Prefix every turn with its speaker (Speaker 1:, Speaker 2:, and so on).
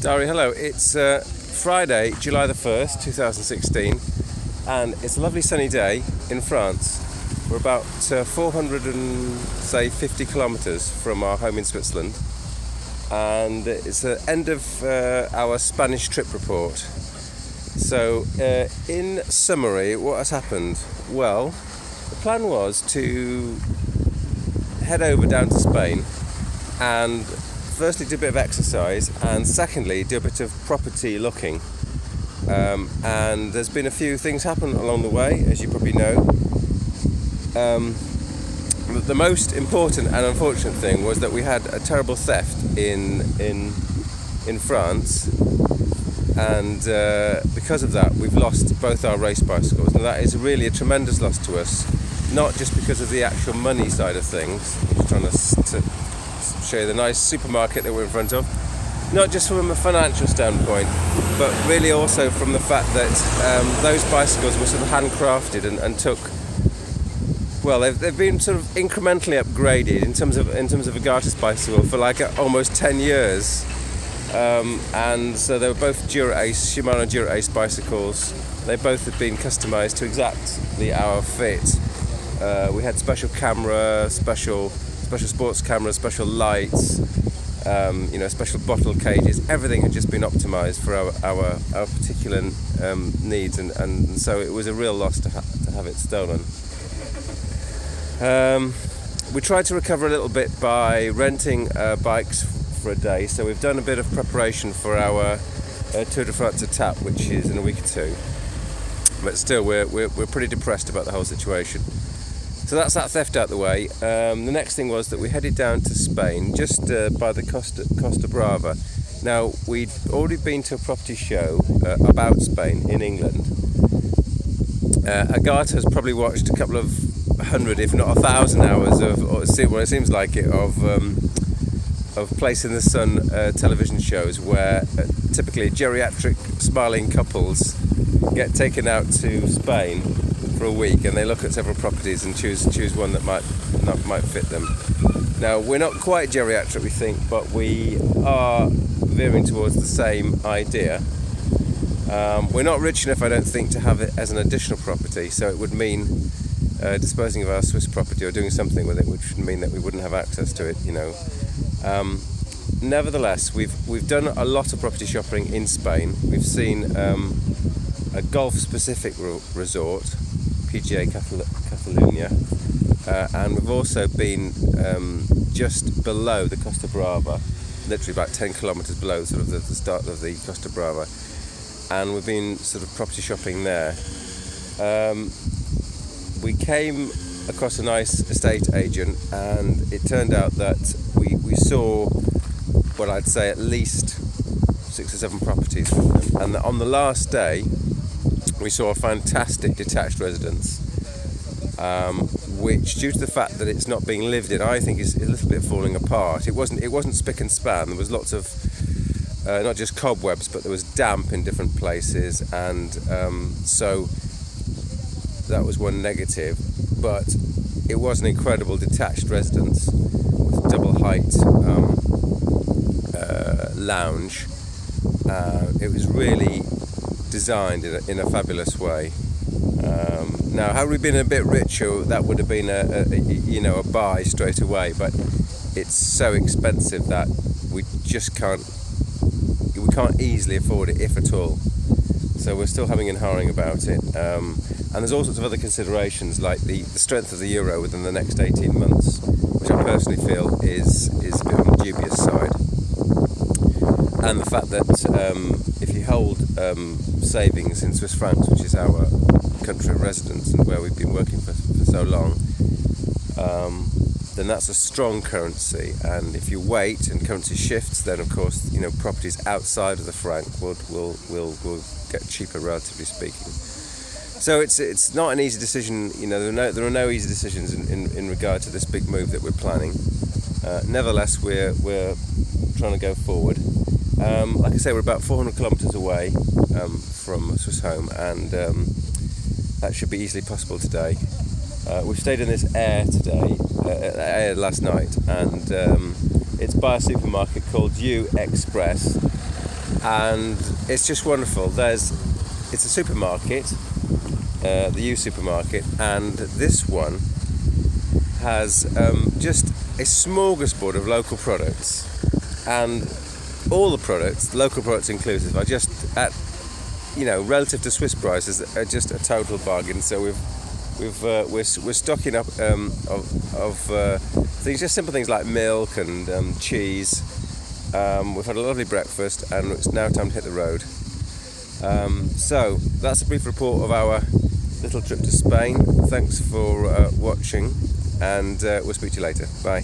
Speaker 1: Dari, hello. It's Friday, July the 1st, 2016, and it's a lovely sunny day in France. We're about 450 kilometres from our home in Switzerland, and it's the end of our Spanish trip report. So, in summary, what has happened? Well, the plan was to head over down to Spain and firstly do a bit of exercise, and secondly do a bit of property looking. And there's been a few things happen along the way, as you probably know. The most important and unfortunate thing was that we had a terrible theft in France, and because of that we've lost both our race bicycles. Now that is really a tremendous loss to us, not just because of the actual money side of things. I'm just trying to show you the nice supermarket that we're in front of, not just from a financial standpoint, but really also from the fact that those bicycles were sort of handcrafted and took, well, they've been sort of incrementally upgraded in terms of a Gartus bicycle for like almost 10 years, and so they were both Shimano Dura Ace bicycles. They both had been customized to exactly our fit. We had special camera, special sports cameras, special lights, special bottle cages. Everything had just been optimized for our particular needs, and so it was a real loss to have it stolen. We tried to recover a little bit by renting bikes for a day, so we've done a bit of preparation for our Tour de France etape, which is in a week or two. But still, we're pretty depressed about the whole situation. So that's that theft out the way. The next thing was that we headed down to Spain, just by the Costa Brava. Now, we'd already been to a property show about Spain in England. Agata has probably watched a couple of hundred, if not 1,000 hours of what it seems like it, of Place in the Sun television shows where typically geriatric smiling couples get taken out to Spain for a week, and they look at several properties and choose one that might fit them. Now, we're not quite geriatric, we think, but we are veering towards the same idea. We're not rich enough, I don't think, to have it as an additional property, so it would mean disposing of our Swiss property or doing something with it, which would mean that we wouldn't have access to it, Nevertheless, we've done a lot of property shopping in Spain. We've seen a golf-specific resort, PGA Catalunya, and we've also been just below the Costa Brava, literally about 10 kilometres below sort of the start of the Costa Brava, and we've been sort of property shopping there. We came across a nice estate agent, and it turned out that we saw what I'd say at least 6 or 7 properties from them, and on the last day we saw a fantastic detached residence, which, due to the fact that it's not being lived in, I think is a little bit falling apart. It wasn't spick and span. There was lots of not just cobwebs, but there was damp in different places, and so that was one negative. But it was an incredible detached residence with double height lounge. It was really designed in a fabulous way. Now, had we been a bit richer, that would have been a buy straight away. But it's so expensive that we can't easily afford it, if at all. So we're still humming and hawing about it. And there's all sorts of other considerations, like the strength of the euro within the next 18 months, which I personally feel is a bit on the dubious side. And the fact that if you hold savings in Swiss francs, which is our country of residence and where we've been working for so long, then that's a strong currency. And if you wait and currency shifts, then of course properties outside of the franc will get cheaper, relatively speaking. So it's not an easy decision. There are no easy decisions in regard to this big move that we're planning. Nevertheless, we're trying to go forward. Like I say, we're about 400 kilometres away from Swiss home, and that should be easily possible today. We've stayed in this Air last night, and it's by a supermarket called U Express, and it's just wonderful. It's a supermarket, the U supermarket, and this one has just a smorgasbord of local products, and all the products, local products inclusive, are just at, relative to Swiss prices, are just a total bargain. So we're stocking up of things, just simple things like milk and cheese. We've had a lovely breakfast, and it's now time to hit the road. So that's a brief report of our little trip to Spain. Thanks for watching, and we'll speak to you later. Bye.